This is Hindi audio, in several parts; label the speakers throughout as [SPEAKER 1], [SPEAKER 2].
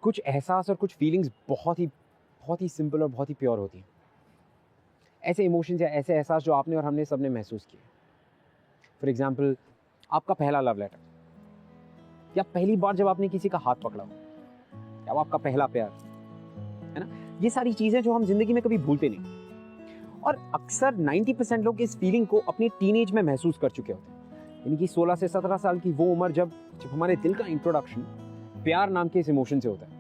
[SPEAKER 1] कुछ एहसास और कुछ फीलिंग्स बहुत ही सिंपल और बहुत ही प्योर होती हैं। ऐसे इमोशंस या ऐसे एहसास जो आपने और हमने सबने महसूस किए। फॉर एग्जाम्पल, आपका पहला लव लेटर, या पहली बार जब आपने किसी का हाथ पकड़ा हो, या आपका पहला प्यार, है ना। ये सारी चीज़ें जो हम जिंदगी में कभी भूलते नहीं, और अक्सर 90% लोग इस फीलिंग को अपनी टीनेज में महसूस कर चुके होते हैं। यानी कि 16 से 17 साल की वो उम्र जब हमारे दिल का इंट्रोडक्शन प्यार नाम के इस इमोशन से होता है,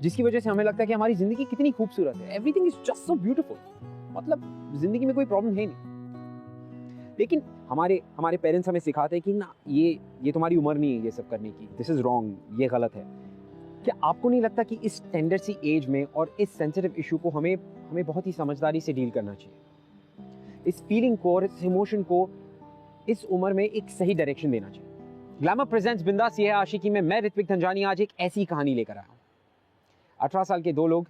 [SPEAKER 1] जिसकी वजह से हमें लगता है कि हमारी जिंदगी कितनी खूबसूरत है, everything is just so beautiful, मतलब जिंदगी में कोई प्रॉब्लम है नहीं। लेकिन हमारे पेरेंट्स हमें सिखाते हैं कि ना, ये तुम्हारी उम्र नहीं है ये सब करने की, दिस इज रॉन्ग, ये गलत है। क्या आपको नहीं लगता कि इस टेंडर सी एज में और इस सेंसिटिव इशू को हमें बहुत ही समझदारी से डील करना चाहिए? इस फीलिंग को और इस इमोशन को इस उम्र में एक सही डायरेक्शन देना चाहिए। ग्लैमर प्रेजेंट्स बिंदास ये है आशिकी में मैं ऋत्विक धनजानी आज एक ऐसी कहानी लेकर आया हूं। 18 साल के दो लोग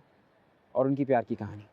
[SPEAKER 1] और उनकी प्यार की कहानी।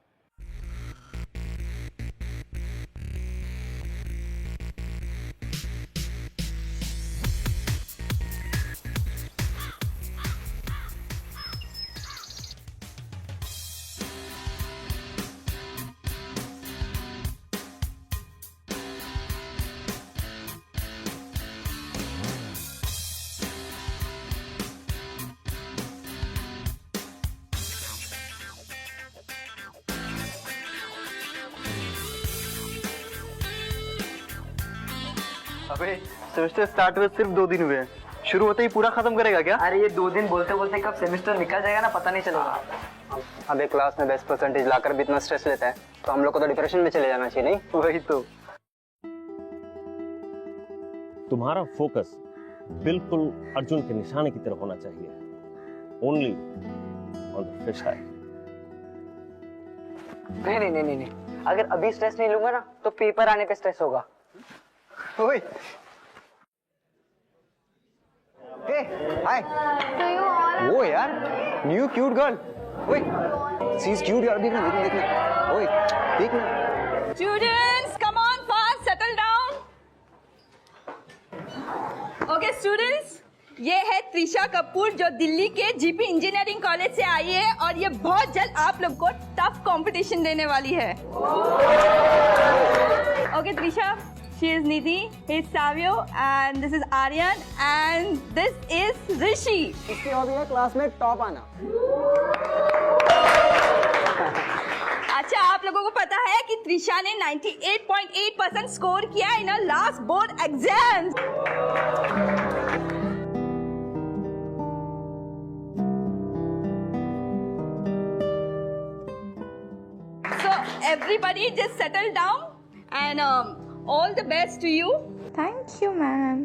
[SPEAKER 2] अबे सेमेस्टर स्टार्ट हुए सिर्फ 2 दिन हुए हैं, शुरू होते ही पूरा खत्म करेगा क्या?
[SPEAKER 3] अरे ये 2 दिन बोलते बोलते कब सेमेस्टर निकल जाएगा ना, पता नहीं चलेगा।
[SPEAKER 4] अबे क्लास में बेस्ट परसेंटेज लाकर भी इतना स्ट्रेस लेता है तो हम लोग को तो डिप्रेशन में चले जाना चाहिए, नहीं?
[SPEAKER 2] वही तो।
[SPEAKER 5] तुम्हारा फोकस बिल्कुल अर्जुन के निशाने की तरफ होना चाहिए, ओनली ऑन द फिश आई।
[SPEAKER 3] नहीं, अगर अभी स्ट्रेस नहीं लूंगा ना तो पेपर आने पे स्ट्रेस होगा।
[SPEAKER 4] ओए, हे, हाय। वो यार, न्यू क्यूट गर्ल। ओए, शी इज क्यूट यार, देखना। ओए, देखना।
[SPEAKER 6] Students, come on fast, settle down. Okay, students, ये है त्रिशा कपूर जो दिल्ली के जीपी इंजीनियरिंग कॉलेज से आई है और ये बहुत जल्द आप लोग को टफ कंपटीशन देने वाली है। Okay, Trisha, she is Nidhi, he is Savio, and this is Aryan, and this is Rishi.
[SPEAKER 4] इसकी हॉबी है क्लास में टॉप आना।
[SPEAKER 6] अच्छा, आप लोगों को पता है कि त्रिशा ने 98.8% स्कोर किया in last board exam. So everybody just settle down and all the best to you.
[SPEAKER 7] Thank you, ma'am.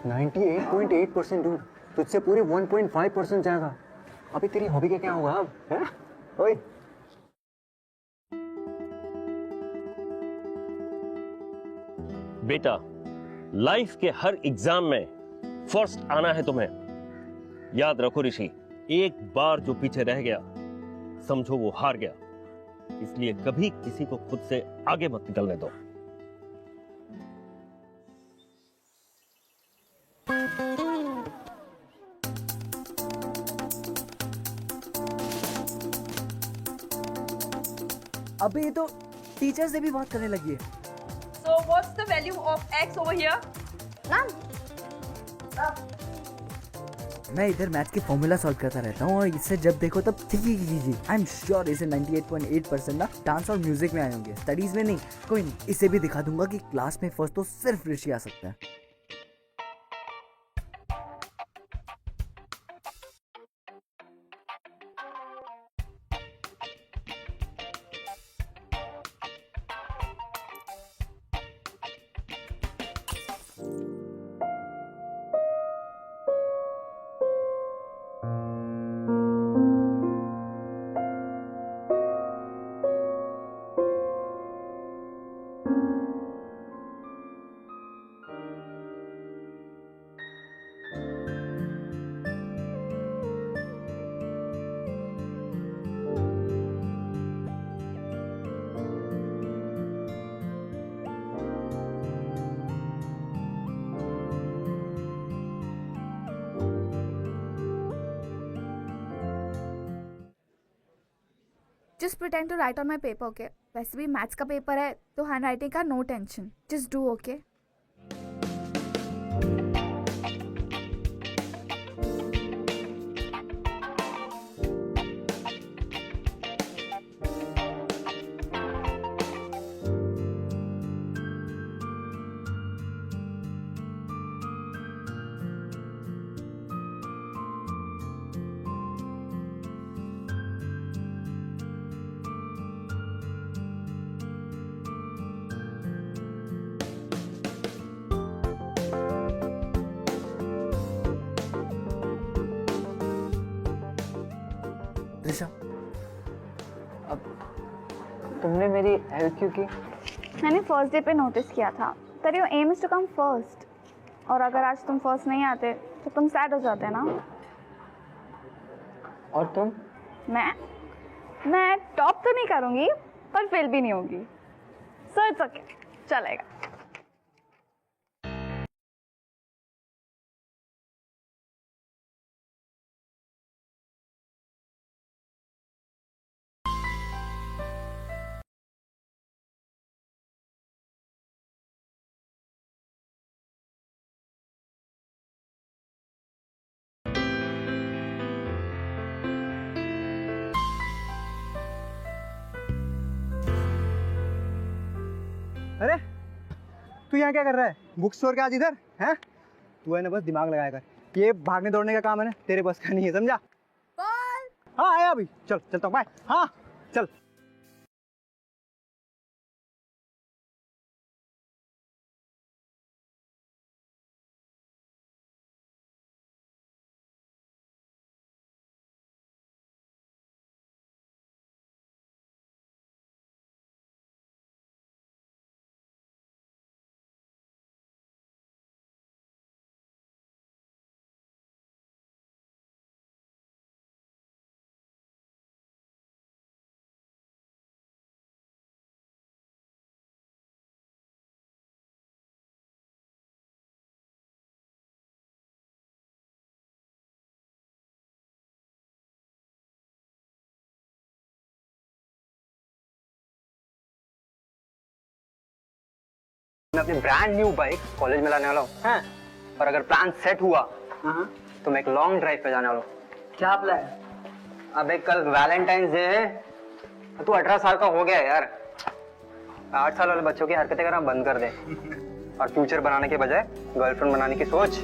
[SPEAKER 4] %98.8 दूर, तुझसे पूरे 1.5% जाएगा। अभी तेरी हॉबी का क्या होगा अब? हैं? ओए,
[SPEAKER 5] बेटा, लाइफ के हर एग्जाम में फर्स्ट आना है तुम्हें। याद रखो ऋषि, एक बार जो पीछे रह गया समझो वो हार गया, इसलिए कभी किसी को खुद से आगे मत निकलने दो।
[SPEAKER 3] अबे ये तो टीचर से भी बात करने लगी है।
[SPEAKER 6] So what's the value of x over here?
[SPEAKER 3] मैं इधर मैथ के फॉर्मूला सॉल्व करता रहता हूँ और इससे जब देखो तब जी आई एम श्योर इसे 98.8% ना डांस और म्यूजिक में आए होंगे, स्टडीज में नहीं। कोई नहीं, इसे भी दिखा दूंगा कि क्लास में फर्स्ट तो सिर्फ ऋषि आ सकता है।
[SPEAKER 7] Just pretend to write on my paper, okay? वैसे भी मैथ्स का पेपर है तो हैंड राइटिंग का no tension. Just do, okay?
[SPEAKER 3] Trisha,
[SPEAKER 4] तुमने मेरी हेल्प क्यों की?
[SPEAKER 7] मैंने फर्स्ट डे पे नोटिस किया था that your aim is to come first. और अगर आज तुम फर्स्ट नहीं आते तो तुम सैड हो जाते ना.
[SPEAKER 4] और तुम?
[SPEAKER 7] मैं टॉप तो नहीं करूँगी पर फेल भी नहीं होगी. So it's okay. चलेगा.
[SPEAKER 2] अरे तू यहाँ क्या कर रहा है? बुक स्टोर के आज इधर हैं? तू है ना बस दिमाग लगाया कर. ये भागने दौड़ने का काम है ना, तेरे बस का नहीं है, समझा? हाँ आया अभी. चल चलता हूँ, बाय. हाँ चल.
[SPEAKER 4] मैं अपनी ब्रांड न्यू बाइक कॉलेज में लाने वाला हूँ. हाँ. और अगर प्लान सेट हुआ तो मैं एक लॉन्ग ड्राइव पे जाने वाला हूँ. क्या प्लान? अबे कल वैलेंटाइंस डे है. तू 18 साल का हो गया यार. 8 साल वाले बच्चों की हरकतें करना बंद कर दे और फ्यूचर बनाने के बजाय गर्लफ्रेंड बनाने की सोच.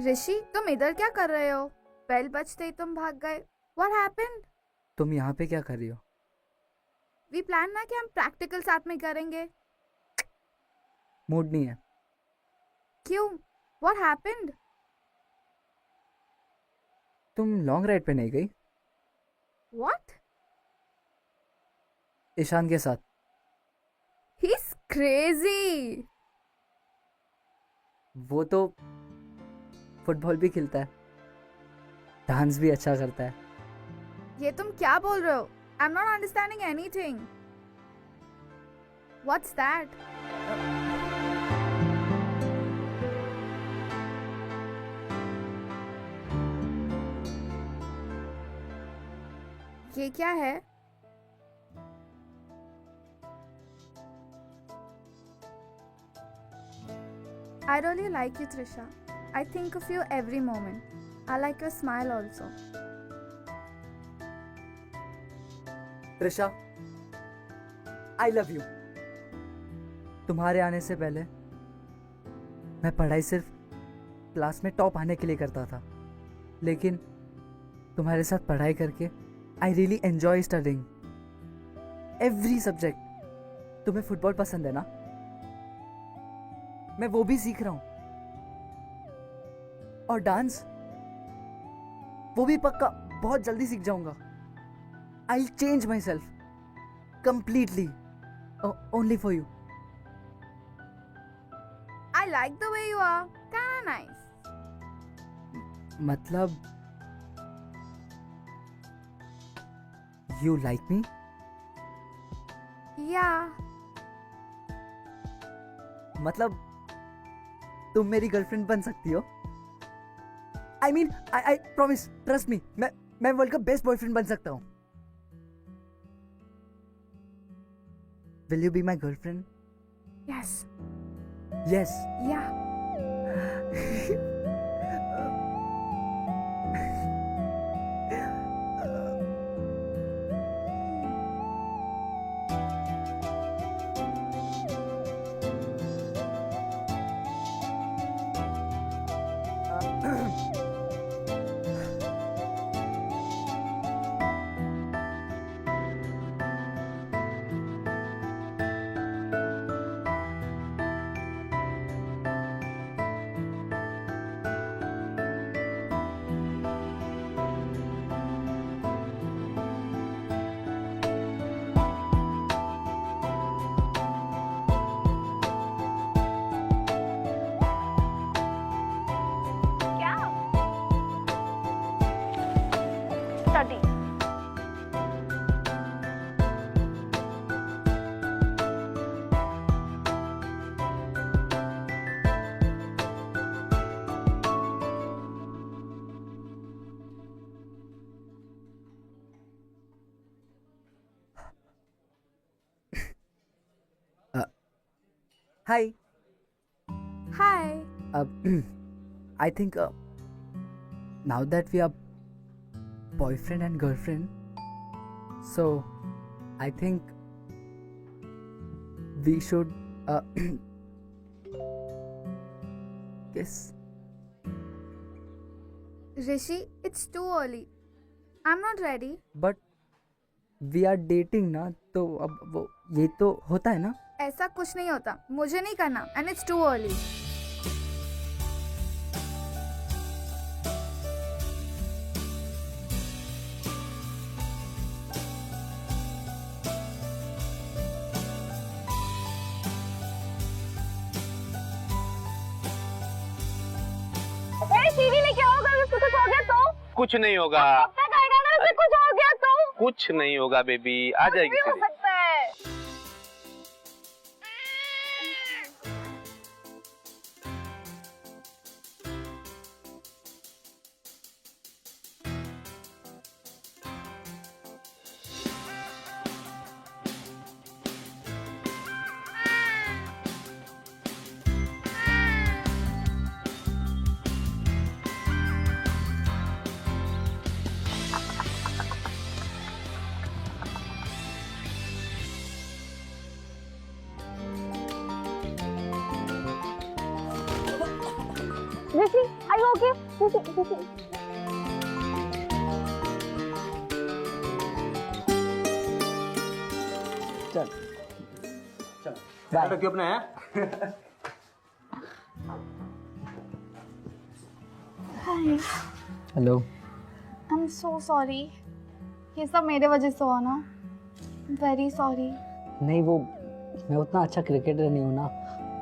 [SPEAKER 7] ऋषि, तुम इधर क्या कर रहे हो? बेल बजते ही तुम भाग गए. What happened?
[SPEAKER 3] तुम यहाँ पे क्या कर रही हो?
[SPEAKER 7] We plan ना कि हम प्रैक्टिकल साथ में करेंगे.
[SPEAKER 3] मूड नहीं है.
[SPEAKER 7] क्यों? What happened?
[SPEAKER 3] तुम लॉन्ग राइड पे नहीं गई?
[SPEAKER 7] What?
[SPEAKER 3] ईशान के साथ.
[SPEAKER 7] He's crazy.
[SPEAKER 3] वो तो फुटबॉल भी खेलता है, डांस भी अच्छा करता है.
[SPEAKER 7] ये तुम क्या बोल रहे हो? I'm not understanding anything. What's that? ये क्या है? I really like you, Trisha. I think of you every moment. I like your smile also.
[SPEAKER 3] Trisha, I love you. तुम्हारे आने से पहले मैं पढ़ाई सिर्फ क्लास में टॉप आने के लिए करता था, लेकिन तुम्हारे साथ पढ़ाई करके I really enjoy studying every subject. तुम्हें फुटबॉल पसंद है ना? मैं वो भी सीख रहा हूं, और डांस वो भी पक्का बहुत जल्दी सीख जाऊंगा। I'll change myself completely only for you.
[SPEAKER 7] I like the way you are. Kinda nice.
[SPEAKER 3] मतलब you like me?
[SPEAKER 7] Yeah.
[SPEAKER 3] मतलब तुम मेरी गर्लफ्रेंड बन सकती हो? I mean, I promise, trust me, मैं वर्ल्ड का बेस्ट बॉयफ्रेंड बन सकता हूँ। Will you be my girlfriend?
[SPEAKER 7] Yes.
[SPEAKER 3] Yes.
[SPEAKER 7] Yeah. Study.
[SPEAKER 3] Hi.
[SPEAKER 7] Hi.
[SPEAKER 3] I think now that we are boyfriend and girlfriend, so I think we should kiss.
[SPEAKER 7] Rishi, it's too early. I'm not ready.
[SPEAKER 3] But we are dating ना, तो अब वो ये तो होता है ना?
[SPEAKER 7] ऐसा कुछ नहीं होता, मुझे नहीं करना, and it's too early.
[SPEAKER 6] सीढ़ी लेके आओ, अगर उसको कुछ हो गया तो?
[SPEAKER 8] कुछ नहीं होगा,
[SPEAKER 6] कब तक आएगा ना, उसे कुछ हो गया तो?
[SPEAKER 8] कुछ नहीं होगा बेबी, आ जाएगी
[SPEAKER 6] कुछ भी हो
[SPEAKER 8] सीढ़ी।
[SPEAKER 6] सकता है। Rishi, are you okay? Rishi.
[SPEAKER 2] ध्यान रखियो अपना है।
[SPEAKER 7] Hi.
[SPEAKER 3] Hello.
[SPEAKER 7] I'm so sorry. ये सब मेरे वजह से हुआ ना। Very sorry.
[SPEAKER 3] नहीं, वो मैं उतना अच्छा क्रिकेटर नहीं हूँ ना,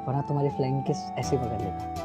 [SPEAKER 3] वरना तुम्हारी फ्लाइंग किस ऐसे पकड़ लेता।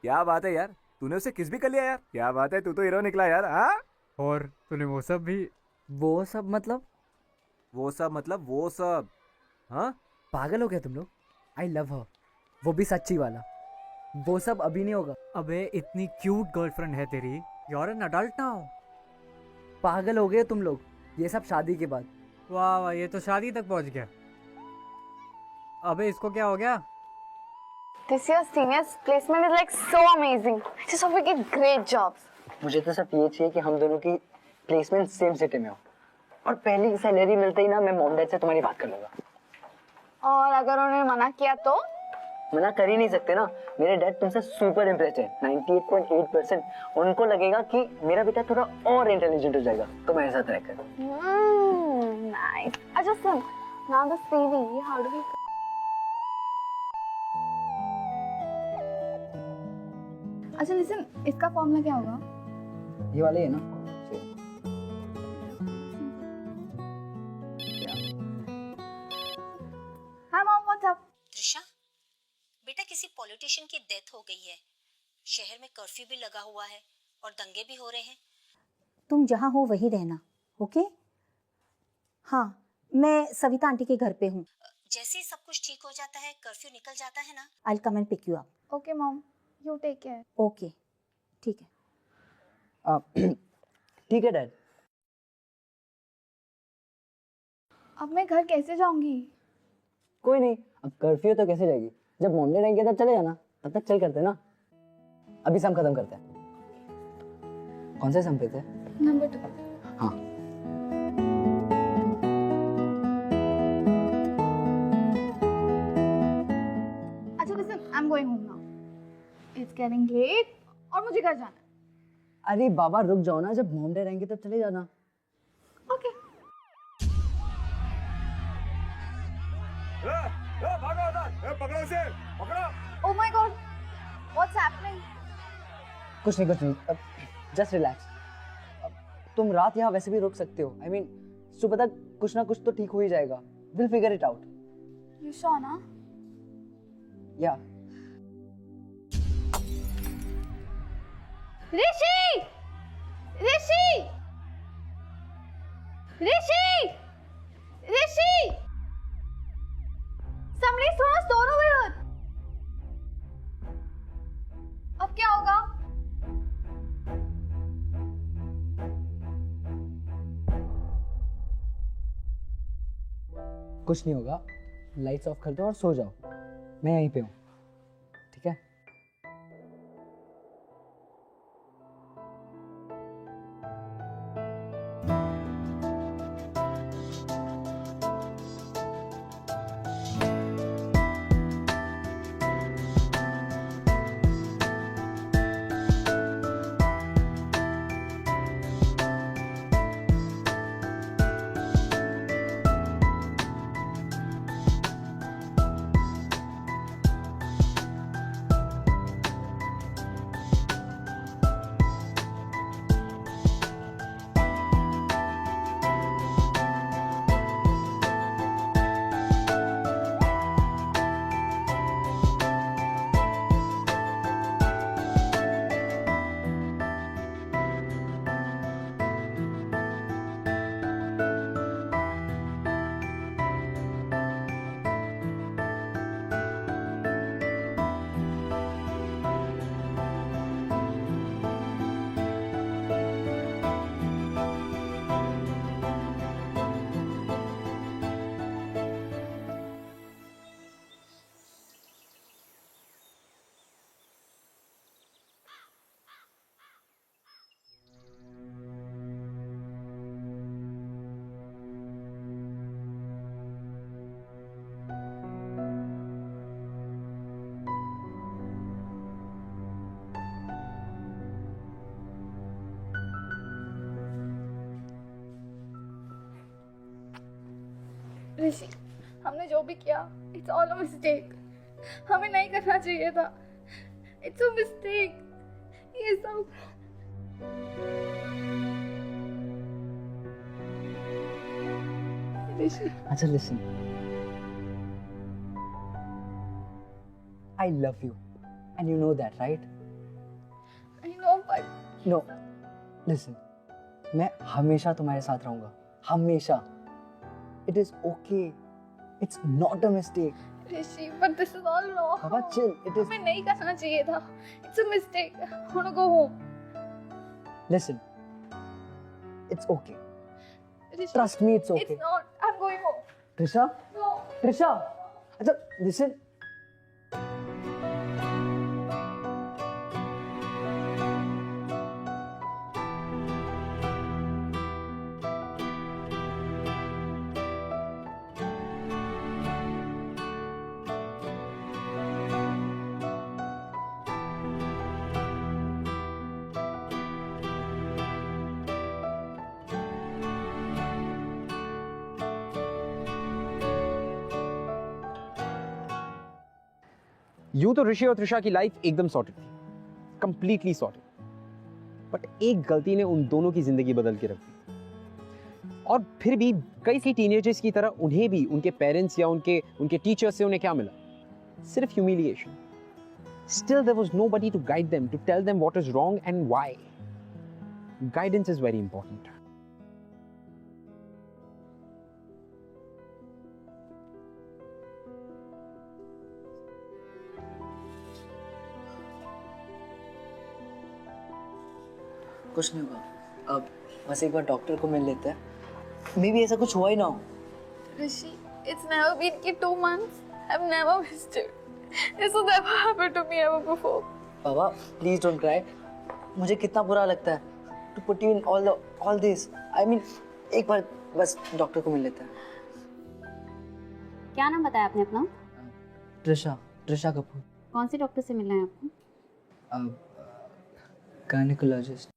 [SPEAKER 3] क्या बात है यार, तूने उसे किस भी कर लिया यार। क्या बात है, तू तो हीरो निकला यार। हाँ,
[SPEAKER 2] और तूने वो सब भी?
[SPEAKER 3] वो सब मतलब? वो सब। हाँ, पागल हो गया तुम लोग। आई लव हर, वो भी सच्ची वाला। वो सब अभी नहीं होगा।
[SPEAKER 2] अबे इतनी क्यूट गर्लफ्रेंड है तेरी, you are an adult now.
[SPEAKER 3] पागल हो गए तुम लोग, ये सब शादी के बाद।
[SPEAKER 2] वाह वाह, ये तो शादी तक पहुंच गया। अबे इसको क्या हो गया?
[SPEAKER 7] This year's seniors placement is like so amazing. I just hope we get great jobs.
[SPEAKER 4] मुझे तो सिर्फ ये चाहिए कि हम दोनों की प्लेसमेंट सेम सिटी में हो, और पहली सैलरी मिलते ही ना मैं मॉम डैड से तुम्हारी बात कर लूंगा।
[SPEAKER 7] और अगर उन्होंने मना किया तो?
[SPEAKER 4] मना कर ही नहीं सकते ना, मेरे डैड तुमसे सुपर इम्प्रेस्ड है 98.8%। उनको लगेगा कि मेरा बेटा थोड़ा और इंटेलिजेंट हो जाएगा तो मेरे साथ रहकर।
[SPEAKER 7] Nice. अच्छा सुन, now the CV, how do we? अच्छा लिसन, इसका फॉर्मूला क्या होगा?
[SPEAKER 4] ये वाले है ना?
[SPEAKER 7] Hi mom, what's up?
[SPEAKER 9] Trisha, बेटा किसी पॉलिटिशियन की डेथ हो गई है। शहर में कर्फ्यू भी लगा हुआ है और दंगे भी हो रहे हैं।
[SPEAKER 10] तुम जहाँ हो वहीं रहना, ओके? हाँ, मैं सविता आंटी के घर पे हूँ।
[SPEAKER 9] जैसे ही सब कुछ ठीक हो जाता है, कर्फ्यू निकल जाता है ना,
[SPEAKER 10] I will come and pick you up.
[SPEAKER 7] Okay mom, you take care.
[SPEAKER 10] Okay, ठीक है।
[SPEAKER 4] ठीक है डैड।
[SPEAKER 7] अब मैं घर कैसे जाऊंगी?
[SPEAKER 4] कोई नहीं, अब कर्फ्यू तो कैसे जाएगी, जब मॉम डैड आएंगे तब चले जाना, तब तक चल करते ना। अभी सम खत्म करते हैं। कौन से सम पे थे?
[SPEAKER 7] Number 2.
[SPEAKER 4] हाँ।
[SPEAKER 7] अच्छा listen, I'm going home now. It's getting late और मुझे घर जाना है।
[SPEAKER 4] अरे बाबा रुक जाओ ना, जब मॉम डैड आएंगे तब चले जाना।
[SPEAKER 7] Okay. Oh my God, what's happening?
[SPEAKER 4] कुछ नहीं, जस्ट रिलैक्स। तुम रात यहाँ वैसे भी रुक सकते हो। I mean, सुबह तक कुछ ना कुछ तो ठीक हो ही जाएगा। We'll figure it out.
[SPEAKER 7] You sure ना?
[SPEAKER 4] Yeah.
[SPEAKER 7] Rishi! Rishi! Rishi! Rishi! Somebody's thrown a stone over here. अब क्या होगा?
[SPEAKER 4] कुछ नहीं होगा, लाइट्स ऑफ कर दो और सो जाओ। मैं यहीं पे हूँ, ठीक है?
[SPEAKER 7] ऋषि, हमने जो भी किया, it's all a mistake. हमें नहीं करना चाहिए था. It's a mistake. ये सब. ऋषि.
[SPEAKER 4] अच्छा listen. I love you, and you know that, right?
[SPEAKER 7] I know, but
[SPEAKER 3] no listen, मैं हमेशा तुम्हारे साथ रहूंगा, हमेशा. It is okay, it's not a mistake.
[SPEAKER 7] Rishi, but this is all wrong.
[SPEAKER 3] बाबा चिल, इट इज.
[SPEAKER 7] हमें नहीं करना चाहिए था. It's a mistake. I want to go home.
[SPEAKER 3] Listen, it's okay.
[SPEAKER 7] Rishi,
[SPEAKER 3] trust me, it's okay.
[SPEAKER 7] it's not. I'm going home.
[SPEAKER 3] Trisha,
[SPEAKER 7] No.
[SPEAKER 3] Trisha, अच्छा लिसन.
[SPEAKER 1] यूं तो ऋषि और त्रिशा की लाइफ एकदम सॉर्टेड थी, कंप्लीटली सॉर्टेड. बट एक गलती ने उन दोनों की जिंदगी बदल के रख दी. और फिर भी कई सी टीनेजर्स की तरह उन्हें भी उनके पेरेंट्स या उनके टीचर्स से उन्हें क्या मिला? सिर्फ humiliation. Still there was nobody to guide them, to tell them what is wrong and why. Guidance is very important.
[SPEAKER 3] कुछ नहीं होगा, अब बस एक बार डॉक्टर को मिल लेते हैं. मे भी ऐसा कुछ हुआ ही ना हो.
[SPEAKER 7] Rishi, it's never been 2 months. I've never missed it. This has never happened to me ever before.
[SPEAKER 3] बाबा प्लीज डोंट क्राई. मुझे कितना बुरा लगता है to put you in all this. I mean एक बार बस डॉक्टर को मिल लेते हैं.
[SPEAKER 9] क्या नाम बताया आपने अपना?
[SPEAKER 3] त्रिशा कपूर.
[SPEAKER 9] कौन से डॉक्टर से मिलना है आपको?
[SPEAKER 3] गायनेकोलॉजिस्ट.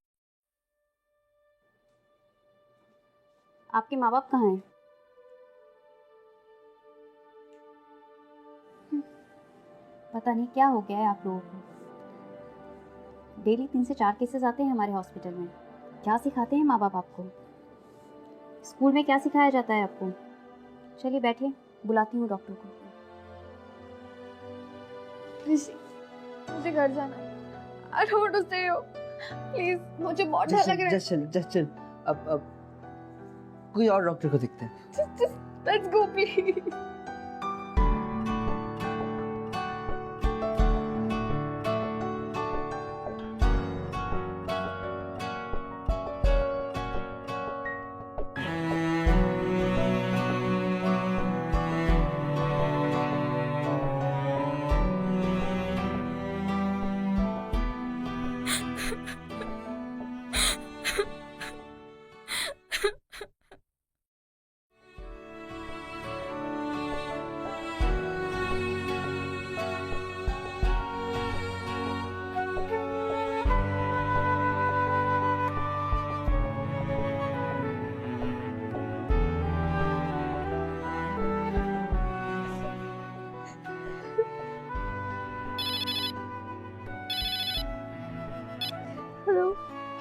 [SPEAKER 9] आपके माँ बाप कहाँ हैं? पता नहीं क्या हो गया है आप लोगों को. डेली 3 से 4 केसेस आते हैं हमारे हॉस्पिटल में. क्या सिखाते हैं माँ बाप आपको? स्कूल में क्या सिखाया जाता है आपको? चलिए बैठिए, बुलाती हूँ डॉक्टर को.
[SPEAKER 7] Rishi, मुझे घर जाना है. I don't want to stay here. Please, मुझे बहुत डर लग रहा है.
[SPEAKER 3] Just chill. अब कोई और डॉक्टर को देखते हैं.
[SPEAKER 7] Just let's go, please.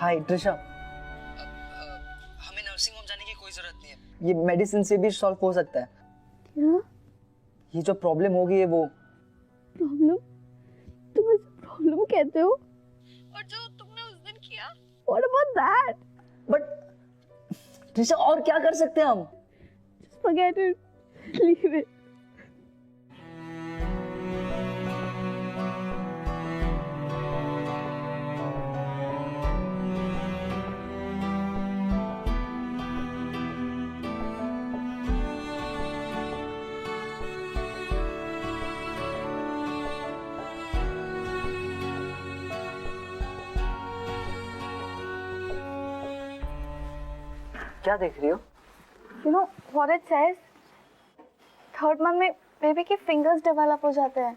[SPEAKER 3] हाय त्रिशा. हमें नर्सिंग होम जाने की कोई जरूरत नहीं है. ये मेडिसिन से भी सॉल्व हो सकता है.
[SPEAKER 7] क्या?
[SPEAKER 3] ये जो प्रॉब्लम होगी है वो.
[SPEAKER 7] प्रॉब्लम? तुम इसे प्रॉब्लम कहते हो? और जो तुमने उस दिन किया? What about that?
[SPEAKER 3] But Trisha और क्या कर सकते हैं हम?
[SPEAKER 7] Just forget it. Leave it.
[SPEAKER 3] क्या देख रही हो?
[SPEAKER 7] You know what it says? 3rd month में बेबी के फिंगर्स डेवलप हो जाते हैं.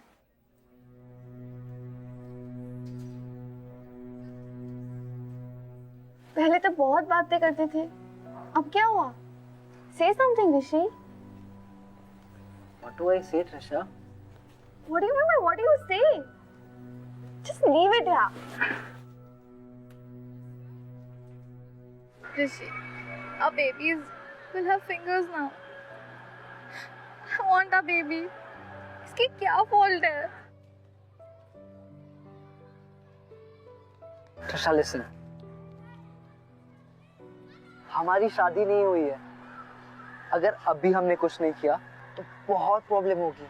[SPEAKER 7] पहले तो बहुत बातें करते थे. अब क्या हुआ? Say something, Rishi.
[SPEAKER 3] What do I say, Trisha?
[SPEAKER 7] What do you mean by what do you say? Just leave it here. Rishi, our babies will have fingers now. I want our baby. इसकी क्या fault है?
[SPEAKER 4] त्रिशा लिसन, हमारी शादी नहीं हुई है। अगर अभी हमने कुछ नहीं किया तो बहुत प्रॉब्लम होगी।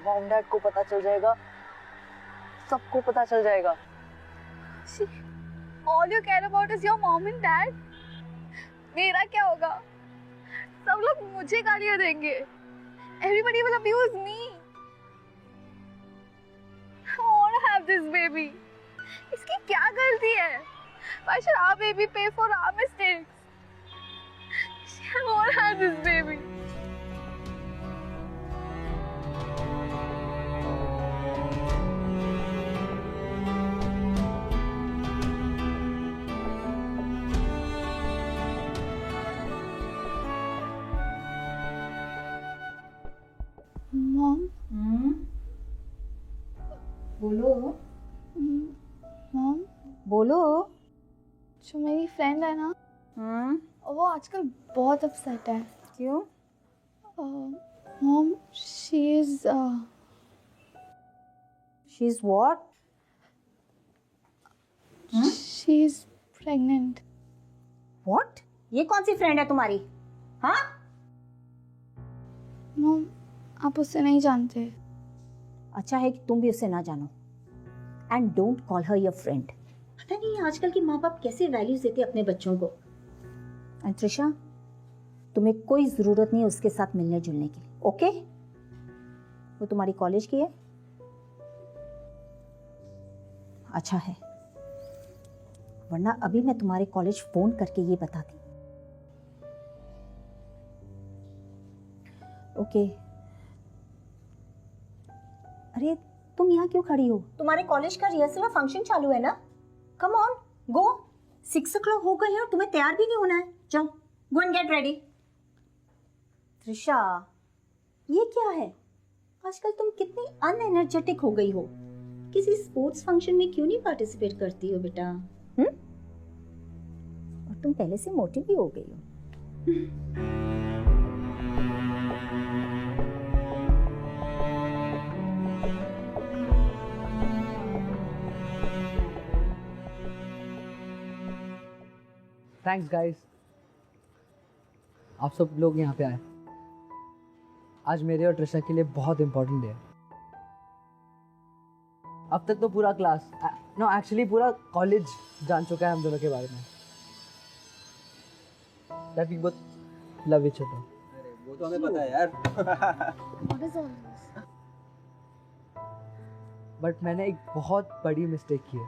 [SPEAKER 4] मॉम डैड को पता चल जाएगा, सबको पता चल जाएगा।
[SPEAKER 7] All you care about is your mom and dad. मेरा क्या होगा? सब लोग मुझे गालियाँ देंगे। Everybody will abuse me. I want to have this baby. इसकी क्या गलती है? Why should our baby pay for our mistakes? I want to have this baby. Mom,
[SPEAKER 10] बोलो
[SPEAKER 7] mom,
[SPEAKER 10] बोलो।
[SPEAKER 7] जो मेरी फ्रेंड है ना, वो आजकल बहुत अपसेट है।
[SPEAKER 10] क्यों?
[SPEAKER 7] Mom, she is
[SPEAKER 10] what?
[SPEAKER 7] She is pregnant.
[SPEAKER 10] What? ये कौन सी फ्रेंड है तुम्हारी? हाँ?
[SPEAKER 7] मॉम, आप उससे नहीं जानते।
[SPEAKER 10] अच्छा है कि तुम भी उसे ना जानो। And don't call her your friend. पता नहीं आजकल के माँ बाप कैसे वैल्यूज देते अपने बच्चों को। एंड त्रिशा, तुम्हें कोई जरूरत नहीं है उसके साथ मिलने जुलने की, ओके? वो तुम्हारी कॉलेज की है। अच्छा है, वरना अभी मैं तुम्हारे कॉलेज फोन करके ये बताती। ओके। अरे तुम यहाँ क्यों खड़ी हो? तुम्हारे कॉलेज का रिहर्सल फंक्शन चालू है ना? Come on, go. 6 o'clock हो गई है और तुम्हें तैयार भी नहीं होना है। जाओ, go and get ready. Trisha, ये क्या है? आजकल तुम कितनी अनएनर्जेटिक हो गई हो। किसी स्पोर्ट्स फंक्शन में क्यों नहीं पार्टिसिपेट करती हो बेटा? और तुम पहले से मोटी भी हो गई हो।
[SPEAKER 2] थैंक्स गाइस, आप सब लोग यहाँ पे आए। आज मेरे और त्रिशा के लिए बहुत इंपॉर्टेंट डे है। अब तक तो पूरा क्लास, नो एक्चुअली पूरा कॉलेज जान चुका है हम दोनों के बारे में। That we both love each other.
[SPEAKER 4] वो तो हमें पता है यार।
[SPEAKER 7] What is all this?
[SPEAKER 2] But मैंने एक बहुत बड़ी मिस्टेक की है,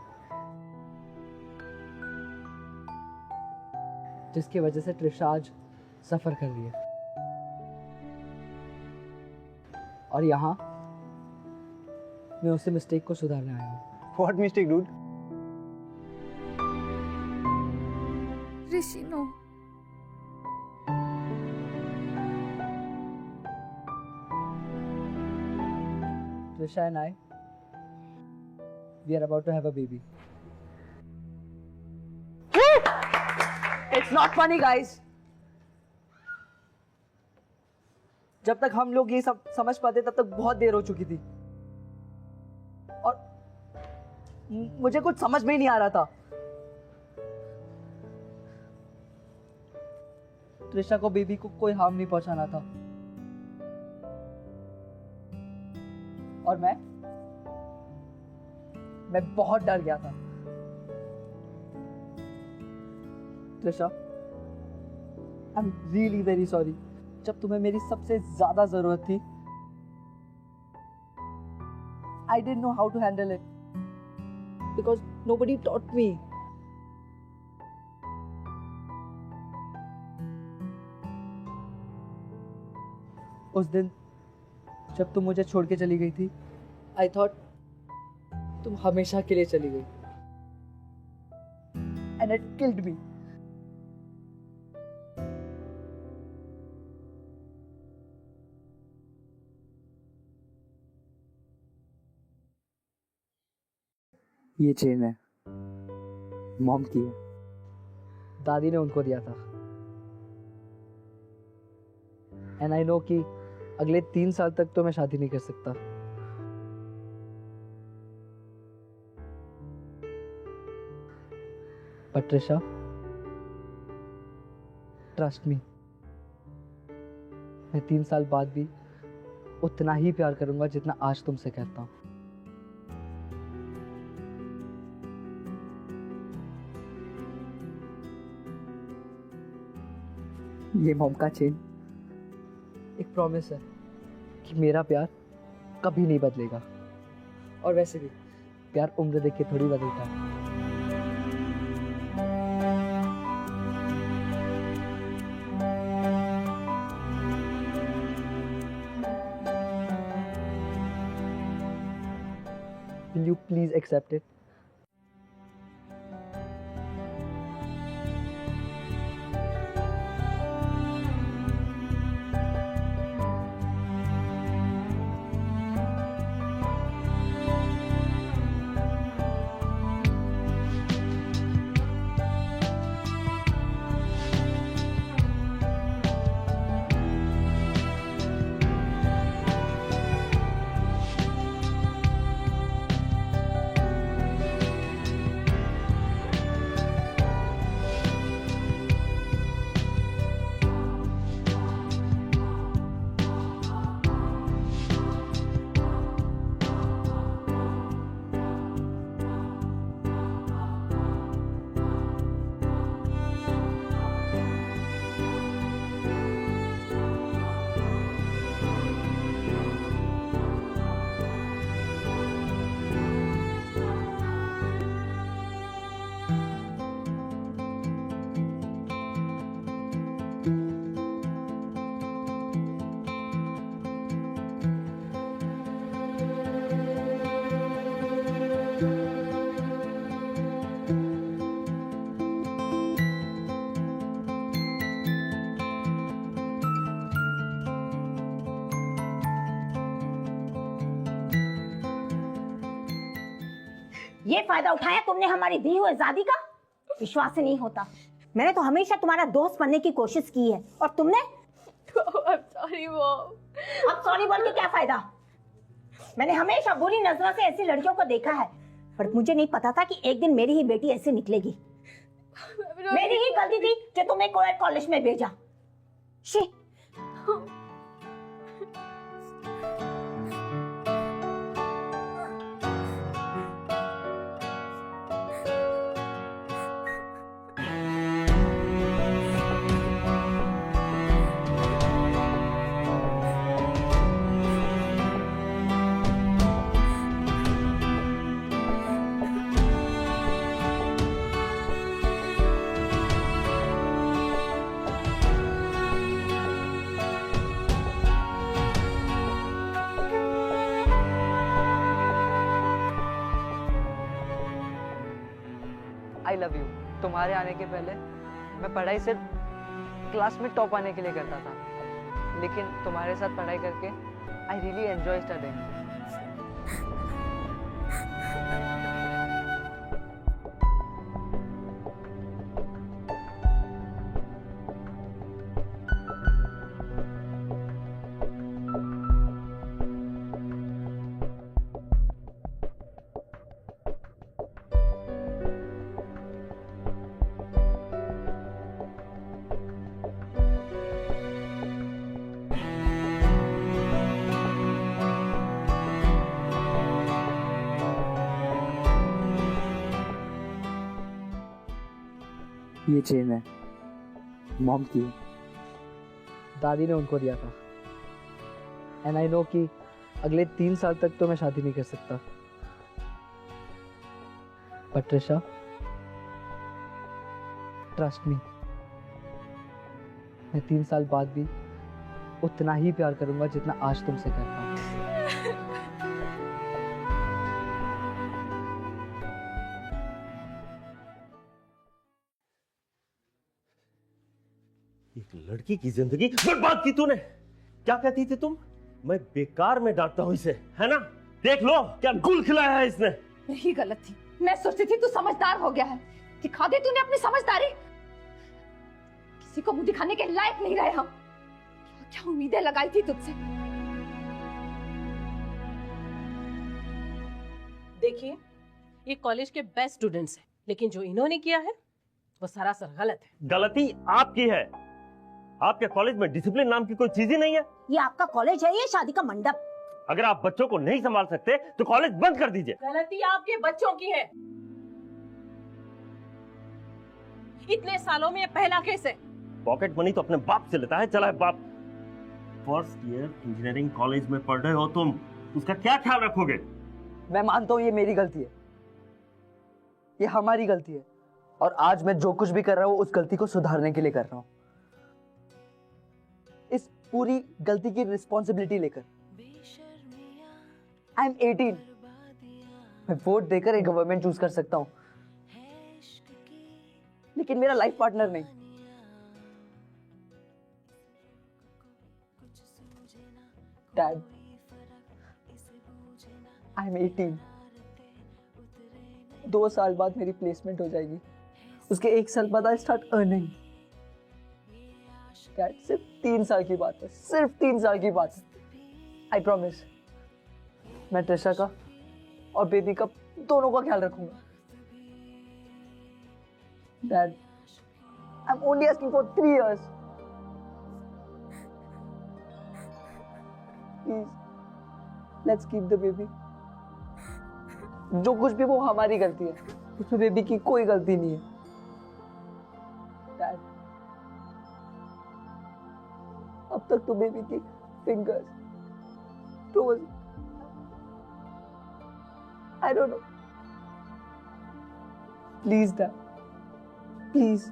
[SPEAKER 2] जिसकी वजह से त्रिशा आज सफर कर रही है। और यहाँ मैं उसे मिस्टेक को सुधारने आया हूँ।
[SPEAKER 4] What mistake, dude?
[SPEAKER 7] Rishi, no.
[SPEAKER 2] Trisha and I, we are about to have a baby. It's not funny, guys. जब तक हम लोग ये सब समझ पाते तब तक बहुत देर हो चुकी थी और मुझे कुछ समझ में ही नहीं आ रहा था। त्रिशा को बेबी को कोई हार्म नहीं पहुंचाना था और मैं बहुत डर गया था। Trisha, I am really very sorry. जब तुम्हें मेरी सबसे ज्यादा जरूरत थी, I didn't know how to handle it because nobody taught me. उस दिन जब तुम मुझे छोड़ के चली गई थी, I thought तुम हमेशा के लिए चली गई, and it killed me. ये चेन है, मॉम की है, दादी ने उनको दिया था। एंड आई नो कि अगले 3 साल तक तो मैं शादी नहीं कर सकता,
[SPEAKER 3] पट्रिशा, ट्रस्ट मी, मैं 3 साल बाद भी उतना ही प्यार करूंगा जितना आज तुमसे करता हूँ। ये मॉम का चेन एक प्रॉमिस है कि मेरा प्यार कभी नहीं बदलेगा, और वैसे भी प्यार उम्र देख के थोड़ी बदलता है। Will you please accept it?
[SPEAKER 10] ये फायदा उठाया तुमने हमारी दी हुई आजादी का? विश्वास ही नहीं होता। मैंने तो हमेशा तुम्हारा दोस्त बनने की कोशिश की है और तुमने
[SPEAKER 7] सॉरी मॉम।
[SPEAKER 10] अब सॉरी बोल के क्या फायदा? मैंने हमेशा बुरी नजरों से ऐसी लड़कियों को देखा है, पर मुझे नहीं पता था कि एक दिन मेरी ही बेटी ऐसे निकलेगी। मेरी ही गलती थी जो तुम्हें कोएड कॉलेज में भेजा। शी।
[SPEAKER 3] I love you. तुम्हारे आने के पहले मैं पढ़ाई सिर्फ क्लास में टॉप आने के लिए करता था, लेकिन तुम्हारे साथ पढ़ाई करके आई रियली एंजॉय स्टडिंग। ये चेन है मॉम की, दादी ने उनको दिया था, एंड आई नो कि अगले 3 साल तक तो मैं शादी नहीं कर सकता। पट्रिशा, ट्रस्ट मी, मैं 3 साल बाद भी उतना ही प्यार करूंगा जितना आज तुमसे करता हूँ।
[SPEAKER 5] एक लड़की की जिंदगी बर्बाद की तूने। क्या कहती थी तुम? मैं बेकार में डांटता हूं इसे, है ना? देख लो क्या गुल खिलाया है इसने।
[SPEAKER 6] यही गलत थी। मैं सोचती थी तू समझदार हो गया है, दिखा दे तूने अपनी समझदारी। किसी को मुंह दिखाने के लायक नहीं रहे हम। क्या उम्मीदें लगाई थी तुझसे।
[SPEAKER 11] देखिए, ये कॉलेज के बेस्ट स्टूडेंट्स हैं, लेकिन जो इन्होंने किया है वो सरासर गलत है।
[SPEAKER 5] गलती आपकी है। आपके कॉलेज में डिसिप्लिन नाम की कोई चीज ही नहीं है।
[SPEAKER 10] ये आपका कॉलेज है या शादी का मंडप?
[SPEAKER 5] अगर आप बच्चों को नहीं संभाल सकते तो कॉलेज बंद कर दीजिए।
[SPEAKER 11] गलती आपके बच्चों की है। इतने सालों में ये पहला केस है।
[SPEAKER 5] पॉकेट मनी तो अपने बाप से लेता है, चला है बाप। फर्स्ट ईयर इंजीनियरिंग कॉलेज में पढ़ रहे हो तुम, उसका क्या ख्याल रखोगे?
[SPEAKER 3] मैं मानता हूँ ये मेरी गलती है, ये हमारी गलती है, और आज मैं जो कुछ भी कर रहा हूँ उस गलती को सुधारने के लिए कर रहा हूँ। इस पूरी गलती की रिस्पॉन्सिबिलिटी लेकर। आई एम 18, मैं वोट देकर एक गवर्नमेंट चूज कर सकता हूँ, लेकिन मेरा लाइफ पार्टनर नहीं। डैड, आई एम 18, 2 साल बाद मेरी प्लेसमेंट हो जाएगी, उसके 1 साल बाद आई स्टार्ट अर्निंग। डैड, सिर्फ 3 साल की बात है, सिर्फ 3 साल की बात है। आई प्रॉमिस, मैं ट्रिशा का और बेबी का दोनों का ख्याल रखूंगा। Dad, I am only asking for 3 years. Please, let's keep the baby. जो कुछ भी वो हमारी गलती है, उसमें बेबी की कोई गलती नहीं है। डैड, अब तक तो बेबी की fingers, toes, I don't know. Please dad, please,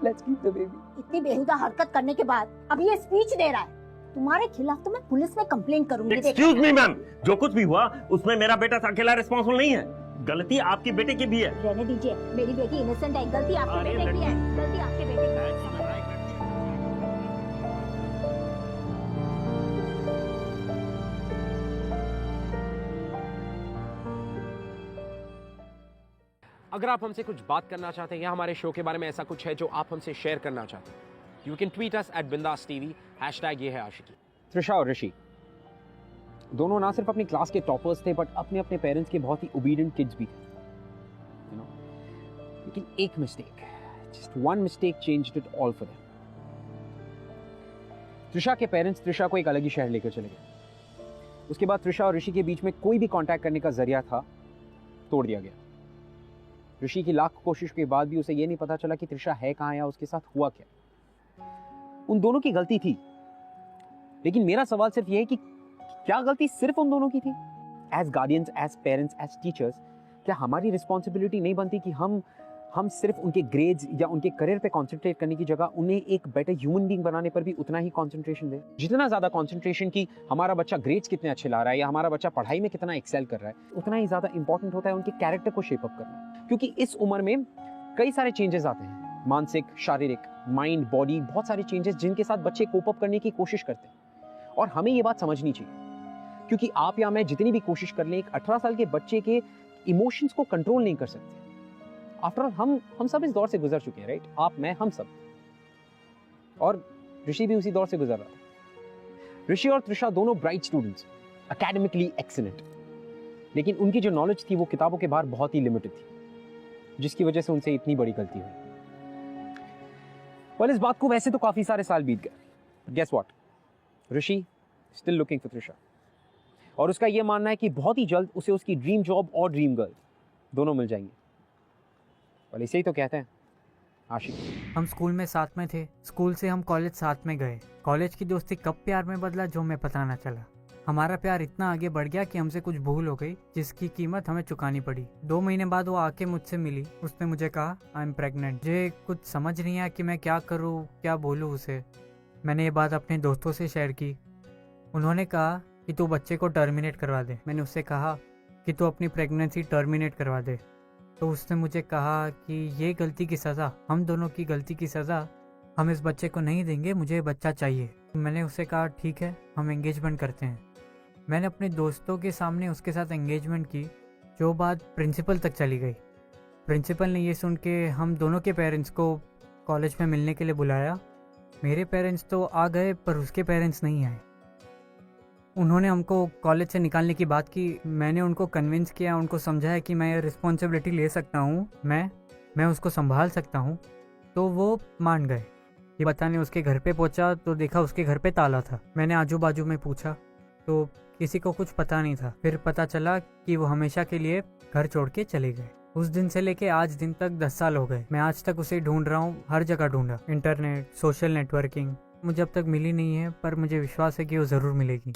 [SPEAKER 3] let's keep the baby.
[SPEAKER 10] इतनी बेहुदा हरकत करने के बाद अब ये स्पीच दे रहा है। तुम्हारे खिलाफ तो मैं पुलिस में कंप्लेन करूंगी।
[SPEAKER 5] एक्सक्यूज मी मैम, जो कुछ भी हुआ उसमें मेरा बेटा अकेला रिस्पॉन्सिबल नहीं है। गलती आपकी बेटे की भी है।
[SPEAKER 10] रहने दीजिए, मेरी बेटी इनोसेंट है। गलती आपके बेटे की है, गलती आपके बेटे की है।
[SPEAKER 1] अगर आप हमसे कुछ बात करना चाहते हैं या हमारे शो के बारे में ऐसा कुछ है जो आप हमसे शेयर करना चाहते हैं, you can tweet us @bindaasTV, # ये है आशिकी। त्रिशा और ऋषि दोनों ना सिर्फ अपनी क्लास के टॉपर्स थे, बट अपने अपने पेरेंट्स के बहुत ही ओबीडिएंट किड्स भी थे, यू नो। लेकिन एक mistake, just one mistake changed it all for them. Trisha के पेरेंट्स त्रिशा को एक अलग ही शहर लेकर चले गए। उसके बाद त्रिशा और ऋषि के बीच में कोई भी कांटेक्ट करने का जरिया था, तोड़ दिया गया। ऋषि की लाख कोशिश के बाद भी उसे यह नहीं पता चला कि त्रिशा है कहां या उसके साथ हुआ क्या। उन दोनों की गलती थी, लेकिन मेरा सवाल सिर्फ यह है कि क्या गलती सिर्फ उन दोनों की थी? As guardians, as parents, as teachers, क्या हमारी रिस्पॉन्सिबिलिटी नहीं बनती कि हम सिर्फ उनके ग्रेड्स या उनके करियर पे कंसंट्रेट करने की जगह उन्हें एक बेटर ह्यूमन बीइंग बनाने पर भी उतना ही कंसंट्रेशन दें? जितना ज्यादा कंसंट्रेशन की हमारा बच्चा ग्रेड्स कितने अच्छे ला रहा है या हमारा बच्चा पढ़ाई में कितना एक्सेल कर रहा है, उतना ही ज्यादा इंपॉर्टेंट होता है उनके कैरेक्टर को शेप अप करना। क्योंकि इस उम्र में कई सारे चेंजेस आते हैं, मानसिक, शारीरिक, माइंड, बॉडी, बहुत सारे चेंजेस जिनके साथ बच्चे कोप अप करने की कोशिश करते हैं। और हमें ये बात समझनी चाहिए, क्योंकि आप या मैं जितनी भी कोशिश कर लें, एक 18 साल के बच्चे के इमोशंस को कंट्रोल नहीं कर सकते। आफ्टर ऑल हम सब इस दौर से गुजर चुके हैं, राइट? आप, मैं, हम सब। और ऋषि भी उसी दौर से गुजर रहा था। ऋषि और त्रिशा दोनों ब्राइट स्टूडेंट्स, एकेडमिकली एक्सीलेंट, लेकिन उनकी जो नॉलेज थी वो किताबों के बाहर बहुत ही लिमिटेड थी, जिसकी वजह से उनसे इतनी बड़ी गलती हुई। पर इस बात को वैसे तो काफी सारे साल बीत गए, guess what, Rishi still looking for Trisha, और उसका यह मानना है कि बहुत ही जल्द उसे उसकी ड्रीम जॉब और ड्रीम गर्ल दोनों मिल जाएंगे। और इसे ही तो कहते हैं आशिक।
[SPEAKER 12] हम स्कूल में साथ में थे, स्कूल से हम कॉलेज साथ में गए। कॉलेज की दोस्ती कब प्यार में बदला जो हमें पता ना चला। हमारा प्यार इतना आगे बढ़ गया कि हमसे कुछ भूल हो गई जिसकी कीमत हमें चुकानी पड़ी। 2 महीने बाद वो आके मुझसे मिली। उसने मुझे कहा आई एम प्रेग्नेंट। मुझे कुछ समझ नहीं आया कि मैं क्या करूँ, क्या बोलूँ उसे। मैंने ये बात अपने दोस्तों से शेयर की। उन्होंने कहा कि तू बच्चे को टर्मिनेट करवा दे। मैंने उससे कहा कि तू अपनी प्रेगनेंसी टर्मिनेट करवा दे। तो उसने मुझे कहा कि ये गलती की सज़ा, हम दोनों की गलती की सज़ा हम इस बच्चे को नहीं देंगे, मुझे बच्चा चाहिए। मैंने उससे कहा ठीक है, हम एंगेजमेंट करते हैं। मैंने अपने दोस्तों के सामने उसके साथ एंगेजमेंट की, जो बात प्रिंसिपल तक चली गई। प्रिंसिपल ने ये सुन के हम दोनों के पेरेंट्स को कॉलेज में मिलने के लिए बुलाया। मेरे पेरेंट्स तो आ गए पर उसके पेरेंट्स नहीं आए। उन्होंने हमको कॉलेज से निकालने की बात की। मैंने उनको कन्विंस किया, उनको समझाया कि मैं ये रिस्पॉन्सिबिलिटी ले सकता हूँ। मैं, मैं उसको संभाल सकता हूँ, तो वो मान गए। ये बताने उसके घर पे पहुंचा तो देखा उसके घर पे ताला था। मैंने आजू बाजू में पूछा तो किसी को कुछ पता नहीं था। फिर पता चला कि वो हमेशा के लिए घर छोड़ के चले गए। उस दिन से लेके आज दिन तक 10 साल हो गए। मैं आज तक उसे ढूंढ रहा हूँ, हर जगह ढूंढा, इंटरनेट, सोशल नेटवर्किंग, मुझे अब तक मिली नहीं है, पर मुझे विश्वास है कि वो ज़रूर मिलेगी।